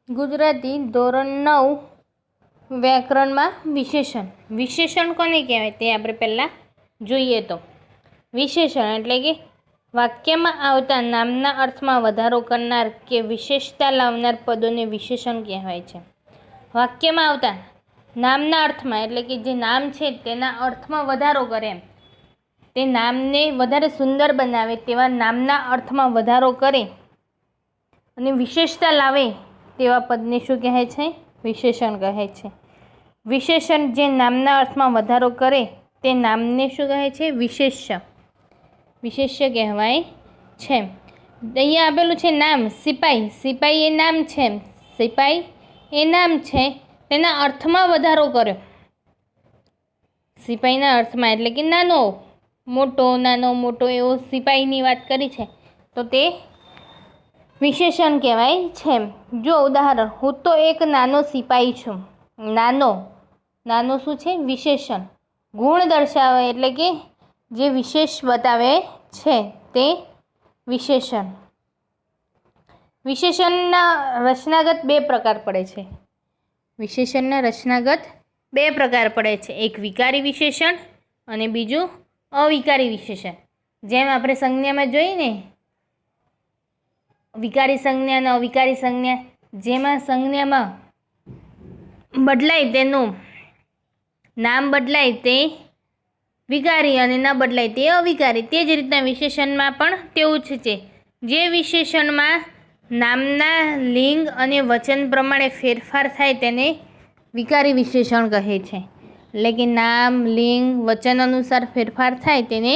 ગુજરાતી ધોરણ 9 વ્યાકરણમાં વિશેષણ. વિશેષણ કોને કહેવાય તે આપણે પહેલાં જોઈએ. તો વિશેષણ એટલે કે વાક્યમાં આવતા નામના અર્થમાં વધારો કરનાર કે વિશેષતા લાવનાર પદોને વિશેષણ કહેવાય છે. વાક્યમાં આવતા નામના અર્થમાં એટલે કે જે નામ છે તેના અર્થમાં વધારો કરે, તે નામને વધારે સુંદર બનાવે તેવા નામના અર્થમાં વધારો કરે અને વિશેષતા લાવે તેવા પદને શું કહે છે? વિશેષણ કહે છે. વિશેષણ જે નામના અર્થમાં વધારો કરે તે નામને શું કહે છે? વિશેષ્ય. વિશેષ્ય કહેવાય છે. અહીંયા આપેલું છે નામ સિપાઈ. સિપાઈ એ નામ છે. સિપાઈ એ નામ છે, તેના અર્થમાં વધારો કર્યો. સિપાઈના અર્થમાં એટલે કે નાનો મોટો એવો સિપાઈની વાત કરી છે તો તે વિશેષણ કહેવાય છે. જો ઉદાહરણ, હું તો એક નાનો સિપાઈ છું. નાનો શું છે? વિશેષણ. ગુણ દર્શાવે એટલે કે જે વિશેષ બતાવે છે તે વિશેષણ. વિશેષણના રચનાગત બે પ્રકાર પડે છે. વિશેષણના રચનાગત બે પ્રકાર પડે છે. એક વિકારી વિશેષણ અને બીજું અવિકારી વિશેષણ. જેમ આપણે સંજ્ઞામાં જોઈને વિકારી સંજ્ઞા અને અવિકારી સંજ્ઞા, જેમાં સંજ્ઞામાં બદલાય તેનું નામ બદલાય તે વિકારી અને ન બદલાય તે અવિકારી. તે જ રીતના વિશેષણમાં પણ તેવું જ છે. જે વિશેષણમાં નામના લિંગ અને વચન પ્રમાણે ફેરફાર થાય તેને વિકારી વિશેષણ કહે છે. એટલે કે નામ, લિંગ, વચન અનુસાર ફેરફાર થાય તેને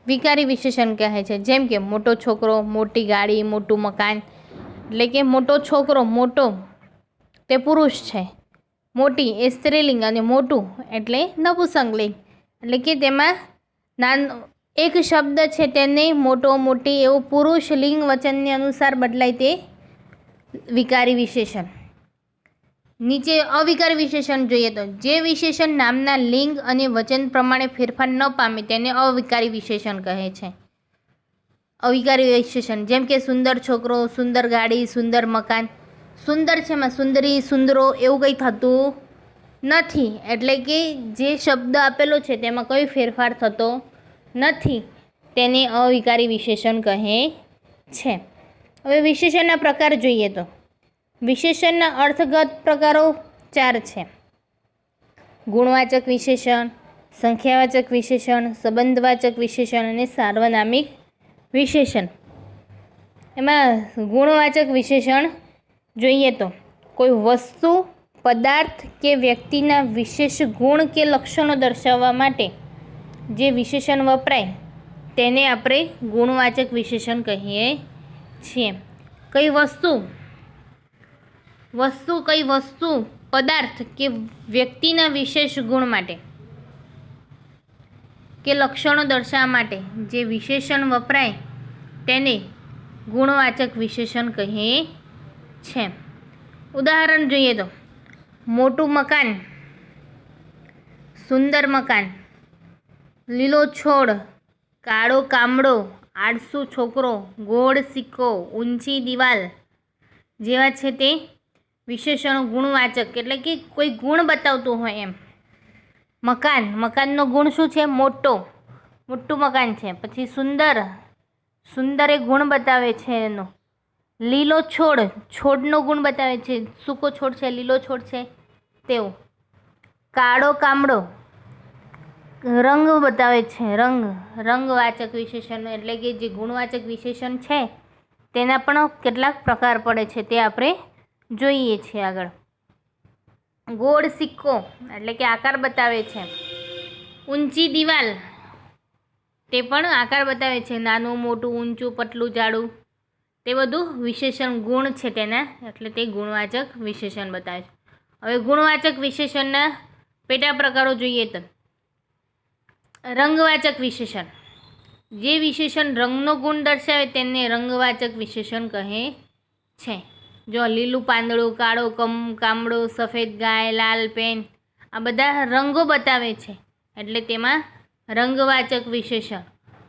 વિકારી વિશેષણ કહે છે. જેમ કે મોટો છોકરો, મોટી ગાડી, મોટું મકાન. એટલે કે મોટો છોકરો, મોટો તે પુરુષ છે, મોટી એ સ્ત્રીલિંગ અને મોટું એટલે નપુંસકલિંગ. એટલે કે તેમાં એક શબ્દ છે તેને મોટો, મોટી એવું પુરુષ લિંગ વચનને અનુસાર બદલાય તે વિકારી વિશેષણ. નીચે અવિકારી વિશેષણ જોઈએ તો જે વિશેષણ નામના લિંગ અને વચન પ્રમાણે ફેરફાર ન પામે તેને અવિકારી વિશેષણ કહે છે. અવિકારી વિશેષણ જેમ કે સુંદર છોકરો, સુંદર ગાડી, સુંદર મકાન. સુંદર છે એમાં સુંદરી, સુંદરો એવું કંઈ થતું નથી. એટલે કે જે શબ્દ આપેલો છે તેમાં કોઈ ફેરફાર થતો નથી, તેને અવિકારી વિશેષણ કહે છે. હવે વિશેષણના પ્રકાર જોઈએ તો વિશેષણના અર્થગત પ્રકારો 4 છે. ગુણવાચક વિશેષણ, સંખ્યાવાચક વિશેષણ, સંબંધવાચક વિશેષણ અને સાર્વનામિક વિશેષણ. એમાં ગુણવાચક વિશેષણ જોઈએ તો કોઈ વસ્તુ, પદાર્થ કે વ્યક્તિના વિશેષ ગુણ કે લક્ષણો દર્શાવવા માટે જે વિશેષણ વપરાય તેને આપણે ગુણવાચક વિશેષણ કહીએ છીએ. કઈ વસ્તુ, પદાર્થ કે વ્યક્તિના વિશેષ ગુણ માટે કે લક્ષણો દર્શાવવા માટે જે વિશેષણ વપરાય તેને ગુણવાચક વિશેષણ કહીએ છે. ઉદાહરણ જોઈએ તો મોટું મકાન, સુંદર મકાન, લીલો છોડ, કાળો કામડો, આળસુ છોકરો, ગોળ સિક્કો, ઊંચી દિવાલ જેવા છે તે વિશેષણો ગુણવાચક એટલે કે કોઈ ગુણ બતાવતું હોય એમ. મકાનનો ગુણ શું છે? મોટું મકાન છે. પછી સુંદર એ ગુણ બતાવે છે એનો. લીલો છોડનો ગુણ બતાવે છે, સૂકો છોડ છે, લીલો છોડ છે તેવું. કાળો કામડો રંગ બતાવે છે, રંગવાચક વિશેષણ. એટલે કે જે ગુણવાચક વિશેષણ છે તેના પણ કેટલાક પ્રકાર પડે છે તે આપણે જોઈએ છીએ આગળ. ગોળ સિક્કો એટલે કે આકાર બતાવે છે. ઊંચી દિવાલ તે પણ આકાર બતાવે છે, નાનું, મોટું, ઊંચું, પતલું, જાડું. તે બધું વિશેષણ ગુણ છે તેના, એટલે તે ગુણવાચક વિશેષણ બતાવે છે. હવે ગુણવાચક વિશેષણના પેટા પ્રકારો જોઈએ તો રંગવાચક વિશેષણ. જે વિશેષણ રંગનો ગુણ દર્શાવે તેને રંગવાચક વિશેષણ કહે છે. જો લીલું પાંદડું, કાળો કામડો, સફેદ ગાય, લાલ પેન આ બધા રંગો બતાવે છે એટલે તેમાં રંગવાચક વિશેષણ.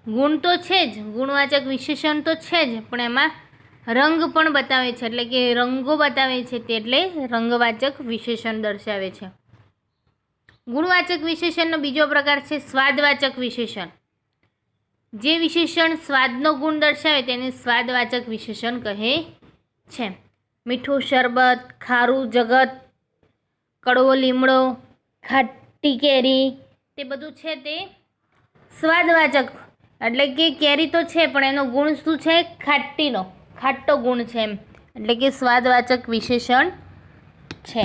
ગુણ તો છે જ, ગુણવાચક વિશેષણ તો છે જ, પણ એમાં રંગ પણ બતાવે છે, એટલે કે રંગો બતાવે છે તે એટલે રંગવાચક વિશેષણ દર્શાવે છે. ગુણવાચક વિશેષણનો બીજો પ્રકાર છે સ્વાદવાચક વિશેષણ. જે વિશેષણ સ્વાદનો ગુણ દર્શાવે તેને સ્વાદવાચક વિશેષણ કહે છે. મીઠું શરબત, ખારું જગત, કડવો લીમડો, ખાટી કેરી, તે બધું છે તે સ્વાદવાચક, એટલે કે કેરી તો છે પણ એનો ગુણ શું છે? ખાટો ગુણ છે એમ, એટલે કે સ્વાદવાચક વિશેષણ છે.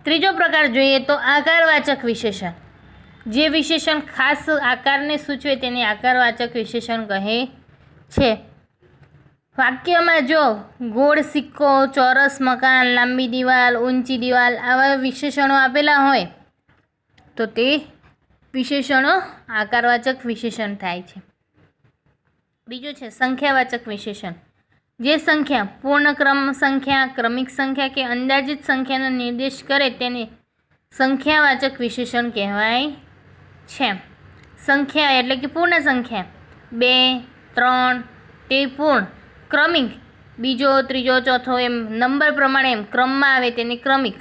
ત્રીજો પ્રકાર જોઈએ તો આકારવાચક વિશેષણ. જે વિશેષણ ખાસ આકારને સૂચવે તેને આકારવાચક વિશેષણ કહે છે. વાક્યમાં જો ગોળ સિક્કો, ચોરસ મકાન, લાંબી દિવાલ, ઊંચી દિવાલ આવા વિશેષણો આપેલા હોય તો તે વિશેષણો આકારવાચક વિશેષણ થાય છે. બીજું છે સંખ્યાવાચક વિશેષણ. જે સંખ્યા પૂર્ણક્રમ સંખ્યા, ક્રમિક સંખ્યા કે અંદાજિત સંખ્યાનો નિર્દેશ કરે તેને સંખ્યાવાચક વિશેષણ કહેવાય છે. સંખ્યા એટલે કે પૂર્ણ સંખ્યા 2, 3 તે પૂર્ણ. ક્રમિક બીજો, ત્રીજો, ચોથો એમ નંબર પ્રમાણે એમ ક્રમમાં આવે તેને ક્રમિક.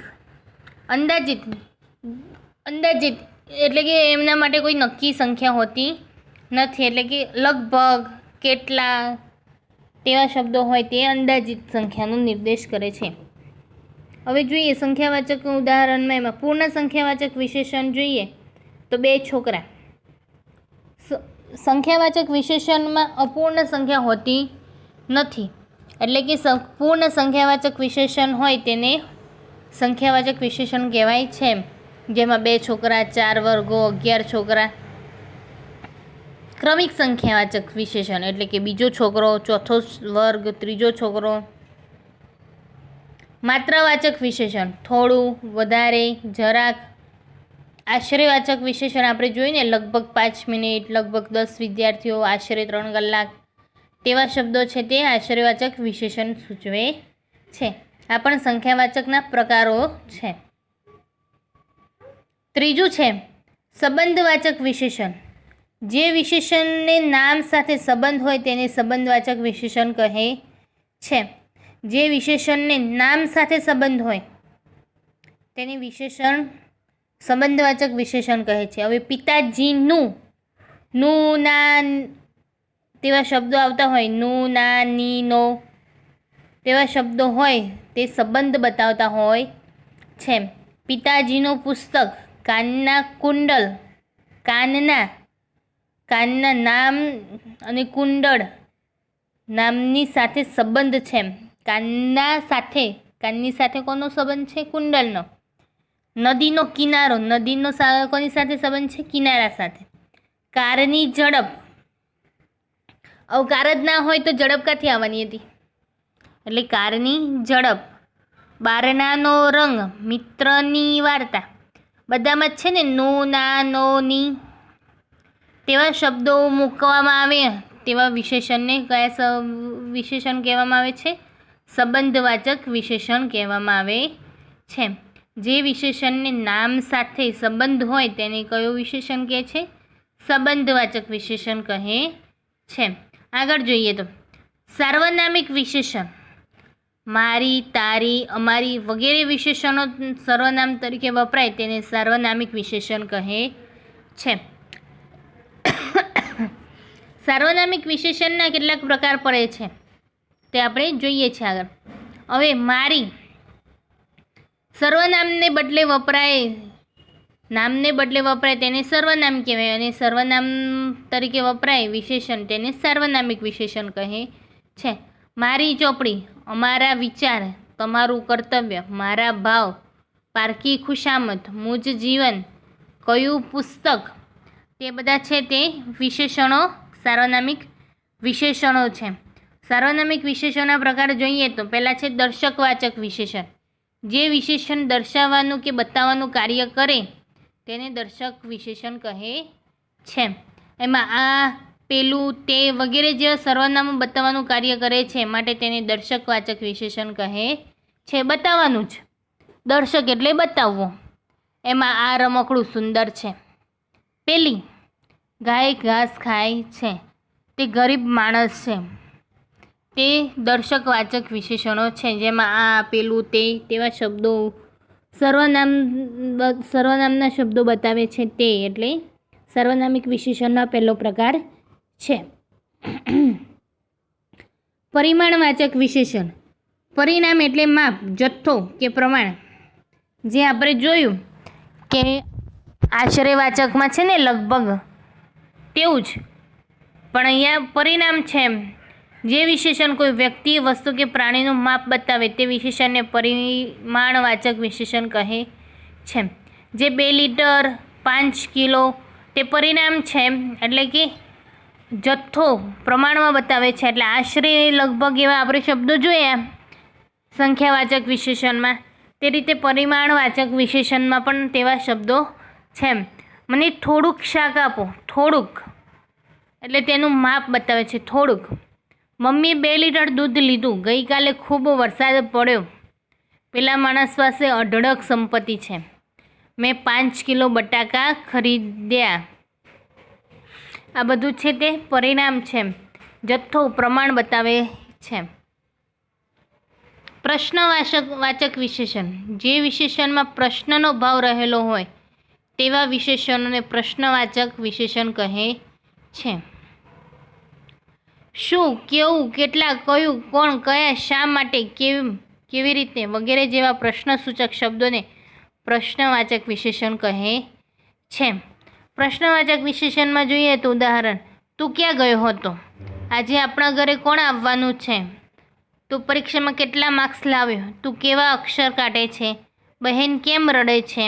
અંદાજિત એટલે કે એમના માટે કોઈ નક્કી સંખ્યા હોતી નથી, એટલે કે લગભગ, કેટલા તેવા શબ્દો હોય તે અંદાજિત સંખ્યાનો નિર્દેશ કરે છે. હવે જોઈએ સંખ્યાવાચક ઉદાહરણમાં. એમાં પૂર્ણ સંખ્યાવાચક વિશેષણ જોઈએ તો 2 છોકરા. સંખ્યાવાચક વિશેષણમાં અપૂર્ણ સંખ્યા હોતી નથી, એટલે કે પૂર્ણ સંખ્યાવાચક વિશેષણ હોય તેને સંખ્યાવાચક વિશેષણ કહેવાય છે. જેમાં 2 છોકરા, 4 વર્ગો, 11 છોકરા. ક્રમિક સંખ્યાવાચક વિશેષણ એટલે કે બીજો છોકરો, ચોથો વર્ગ, ત્રીજો છોકરો. માત્રાવાચક વિશેષણ થોડું, વધારે, જરાક. આશ્રયવાચક વિશેષણ આપણે જોઈએ ને લગભગ 5 મિનિટ, લગભગ 10 વિદ્યાર્થીઓ, આશરે 3 કલાક તેવા શબ્દો છે તે આશ્રયવાચક વિશેષણ સૂચવે છે. આ પણ સંખ્યાવાચકના પ્રકારો છે. ત્રીજું છે સંબંધવાચક વિશેષણ. જે વિશેષણને નામ સાથે સંબંધ હોય તેને સંબંધવાચક વિશેષણ કહે છે. જે વિશેષણને નામ સાથે સંબંધ હોય તેને વિશેષણ સંબંધવાચક વિશેષણ કહે છે. હવે પિતાજીનું, નું, ના તેવા શબ્દો આવતા હોય, નું, ના, ની, નો તેવા શબ્દો હોય તે સંબંધ બતાવતા હોય છે. પિતાજીનું પુસ્તક, કાનના કુંડલ, કાનના નામ અને કુંડળ નામની સાથે સંબંધ છે. કાનની સાથે કોનો સંબંધ છે? કુંડલનો. નદીનો કિનારો, નદીનો કોની સાથે સંબંધ છે? કિનારા સાથે. કારની ઝડપ, કાર જ ના હોય તો ઝડપ ક્યાંથી આવવાની હતી? એટલે કારની ઝડપ. બારણાનો રંગ, મિત્રની વાર્તા. બધામાં જ છે ને નો, ના, નો, ની તેવા શબ્દો મૂકવામાં આવે તેવા વિશેષણને કયા વિશેષણ કહેવામાં આવે છે? સંબંધવાચક વિશેષણ કહેવામાં આવે છે. જે વિશેષણને નામ સાથે સંબંધ હોય તેને કયો વિશેષણ કહે છે? સંબંધવાચક વિશેષણ કહે છે. આગળ જોઈએ તો સાર્વનામિક વિશેષણ. મારી, તારી, અમારી વગેરે વિશેષણો સર્વનામ તરીકે વપરાય તેને સાર્વનામિક વિશેષણ કહે છે. સાર્વનામિક વિશેષણના કેટલાક પ્રકાર પડે છે તે આપણે જોઈએ છીએ આગળ. હવે મારી સર્વનામને બદલે વપરાય, નામને બદલે વપરાય તેને સર્વનામ કહેવાય, અને સર્વનામ તરીકે વપરાય વિશેષણ તેને સાર્વનામિક વિશેષણ કહે છે. મારી ચોપડી, અમારા વિચાર, તમારું કર્તવ્ય, મારા ભાવ, પારકી ખુશામત, મુજ જીવન, કયું પુસ્તક તે બધા છે તે વિશેષણો સાર્વનામિક વિશેષણો છે. સાર્વનામિક વિશેષણોના પ્રકાર જોઈએ તો પહેલાં છે દર્શકવાચક વિશેષણ. જે વિશેષણ દર્શાવવાનું કે બતાવવાનું કાર્ય કરે તેને દર્શક વિશેષણ કહે છે. એમાં આ, પેલું, તે વગેરે જેવા સર્વનામો બતાવવાનું કાર્ય કરે છે માટે તેને દર્શકવાચક વિશેષણ કહે છે. બતાવવાનું જ, દર્શક એટલે બતાવવું. એમાં આ રમકડું સુંદર છે, પેલી ગાય ઘાસ ખાય છે, તે ગરીબ માણસ છે, તે દર્શકવાચક વિશેષણો છે, જેમાં આ પેલું તે તેવા શબ્દો સર્વનામના શબ્દો બતાવે છે તે, એટલે સાર્વનામિક વિશેષણનો પહેલો પ્રકાર છે. પરિમાણવાચક વિશેષણ. પરિમાણ એટલે માપ, જથ્થો કે પ્રમાણ. જે આપણે જોયું કે આશ્રયવાચકમાં છે ને લગભગ તેવું જ, પણ અહીંયા પરિમાણ છે. જે વિશેષણ કોઈ વ્યક્તિ, વસ્તુ કે પ્રાણીનું માપ બતાવે તે વિશેષણને પરિમાણવાચક વિશેષણ કહે છે. જે 2 લીટર 5 કિલો તે પરિમાણ છે, એટલે કે જથ્થો પ્રમાણમાં બતાવે છે. એટલે આશરે લગભગ એવા આપણે શબ્દો જોયા સંખ્યાવાચક વિશેષણમાં, તે રીતે પરિમાણવાચક વિશેષણમાં પણ તેવા શબ્દો છે. મને થોડુંક શાક આપો. થોડુંક એટલે તેનું માપ બતાવે છે, થોડુંક. મમ્મીએ 2 લીટર દૂધ લીધું. ગઈકાલે ખૂબ વરસાદ પડ્યો. પેલા માણસ પાસે અઢળક સંપત્તિ છે. મેં 5 કિલો બટાકા ખરીદ્યા. આ બધું છે તે પરિમાણ છે, જથ્થો પ્રમાણ બતાવે છે. પ્રશ્નવાચક વિશેષણ. જે વિશેષણમાં પ્રશ્નનો ભાવ રહેલો હોય તેવા વિશેષણોને પ્રશ્નવાચક વિશેષણ કહે છે. શું, કેવું, કેટલા, કયું, કોણ, કયા, શા માટે, કેમ, કેવી રીતે વગેરે જેવા પ્રશ્નસૂચક શબ્દોને પ્રશ્નવાચક વિશેષણ કહે છે. પ્રશ્નવાચક વિશેષણમાં જોઈએ તો ઉદાહરણ: તું ક્યાં ગયો હતો? આજે આપણા ઘરે કોણ આવવાનું છે? તું પરીક્ષામાં કેટલા માર્ક્સ લાવ્યો? તું કેવા અક્ષર કાઢે છે? બહેન કેમ રડે છે?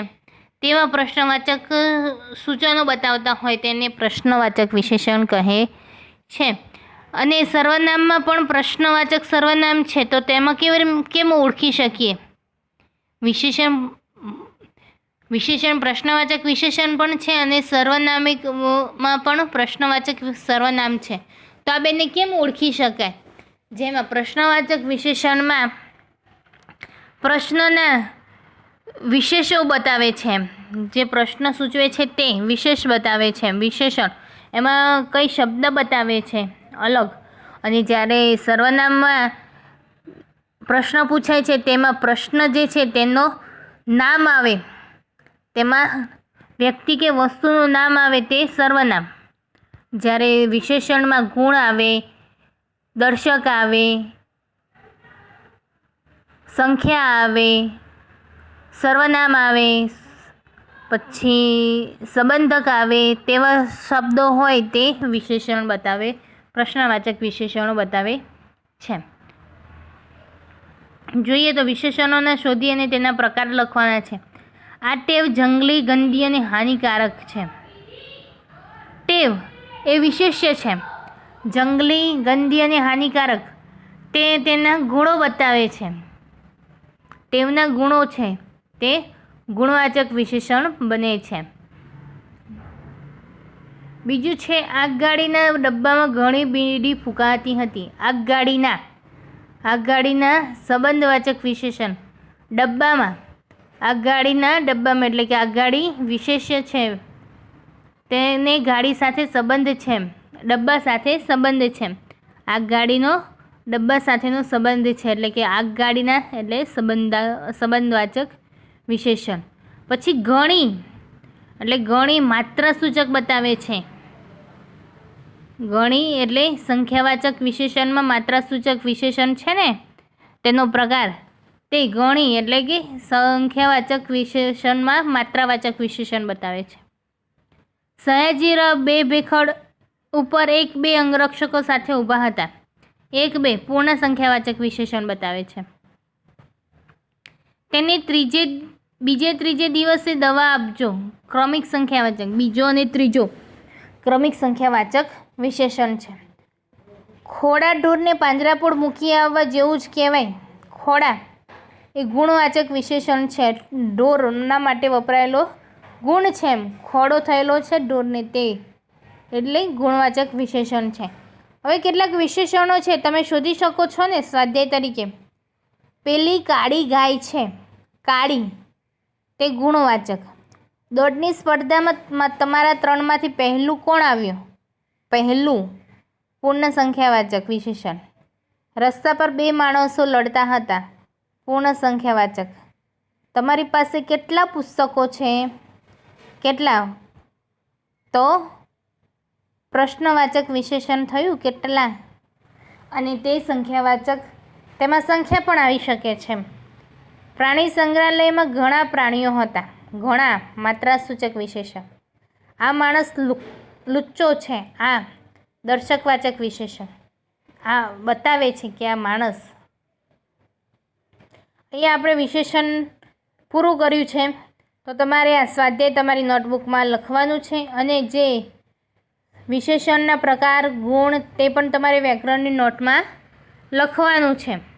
તેવા પ્રશ્નવાચક સૂચનો બતાવતા હોય તેને પ્રશ્નવાચક વિશેષણ કહે છે. અને સર્વનામમાં પણ પ્રશ્નવાચક સર્વનામ છે, તો તેમાં કેમ ઓળખી શકીએ? વિશેષણ પ્રશ્નવાચક વિશેષણ પણ છે અને સર્વનામિકમાં પણ પ્રશ્નવાચક સર્વનામ છે, તો આ બેને કેમ ઓળખી શકાય? જેમાં પ્રશ્નવાચક વિશેષણમાં પ્રશ્નના વિશેષો બતાવે છે, જે પ્રશ્ન સૂચવે છે તે વિશેષ બતાવે છે. વિશેષણ એમાં કઈ શબ્દ બતાવે છે અલગ, અને જ્યારે સર્વનામમાં પ્રશ્ન પૂછાય છે તેમાં પ્રશ્ન જે છે તેનો નામ આવે, તેમાં વ્યક્તિ કે વસ્તુનું નામ આવે તે સર્વનામ. જ્યારે વિશેષણમાં ગુણ આવે, દર્શક આવે, સંખ્યા આવે, સર્વનામ આવે, પછી સંબંધક આવે, તેવા શબ્દો હોય તે વિશેષણ બતાવે, પ્રશ્નવાચક વિશેષણો બતાવે છે. જોઈએ તો વિશેષણોને શોધી અને તેના પ્રકાર લખવાના છે. આ ટેવ જંગલી, ગંદી અને હાનિકારક છે. ટેવ એ વિશેષ્ય છે. જંગલી, ગંદી અને હાનિકારક તે તેના ગુણો બતાવે છે. ટેવના ગુણો છે તે ગુણવાચક વિશેષણ બને છે. બીજું છે આગગાડીના ડબ્બામાં ઘણી બીડી ફૂંકાતી હતી. આગગાડીના સંબંધવાચક વિશેષણ. ડબ્બામાં, આગગાડીના ડબ્બામાં એટલે કે આગગાડી વિશેષ્ય છે, તેને ગાડી સાથે સંબંધ છે, ડબ્બા સાથે સંબંધ છે. આગગાડીનો ડબ્બા સાથેનો સંબંધ છે, એટલે કે આગગાડીના એટલે સંબંધવાચક વિશેષણ. પછી ઘણી એટલે ઘણી માત્રાસૂચક બતાવે છે. ઘણી એટલે સંખ્યાવાચક વિશેષણમાં માત્રાસૂચક વિશેષણ છે ને તેનો પ્રકાર, તે ઘણી એટલે કે સંખ્યાવાચક વિશેષણમાં માત્રાવાચક વિશેષણ બતાવે છે. સયાજીરાવ 2 ભેખડ ઉપર 1-2 અંગરક્ષકો સાથે ઊભા હતા. 1-2 પૂર્ણ સંખ્યાવાચક વિશેષણ બતાવે છે. તેને બીજે ત્રીજે દિવસે દવા આપજો. ક્રમિક સંખ્યાવાચક. બીજો અને ત્રીજો ક્રમિક સંખ્યાવાચક વિશેષણ છે. ખોડા ઢોરને પાંજરાપોળ મૂકી આવવા જેવું જ કહેવાય. ખોડા એ ગુણવાચક વિશેષણ છે. ઢોરના માટે વપરાયેલો ગુણ છે. ખોડો થયેલો છે ઢોરને, તે એટલે ગુણવાચક વિશેષણ છે. હવે કેટલાક વિશેષણો છે તમે શોધી શકો છો ને સ્વાધ્યાય તરીકે. પેલી કાળી ગાય છે. કાળી તે ગુણવાચક. દોડની સ્પર્ધામાં તમારા 3માંથી પહેલું કોણ આવ્યું? પહેલું પૂર્ણ સંખ્યાવાચક વિશેષણ. રસ્તા પર બે માણસો લડતા હતા. પૂર્ણ સંખ્યાવાચક. તમારી પાસે કેટલા પુસ્તકો છે? કેટલા? તો પ્રશ્નવાચક વિશેષણ થયું કેટલા. અને તે સંખ્યાવાચક, તેમાં સંખ્યા પણ આવી શકે છે. પ્રાણી સંગ્રહાલયમાં ઘણા પ્રાણીઓ હતા. ઘણા માત્રાસૂચક વિશેષણ. આ માણસ લુચ્ચો છે. આ દર્શકવાચક વિશેષણ. આ બતાવે છે કે આ માણસ. અહીંયા આપણે વિશેષણ પૂરું કર્યું છે. તો તમારે આ સ્વાધ્યાય તમારી નોટબુકમાં લખવાનું છે અને જે વિશેષણના પ્રકાર, ગુણ તે પણ તમારે વ્યાકરણની નોટમાં લખવાનું છે.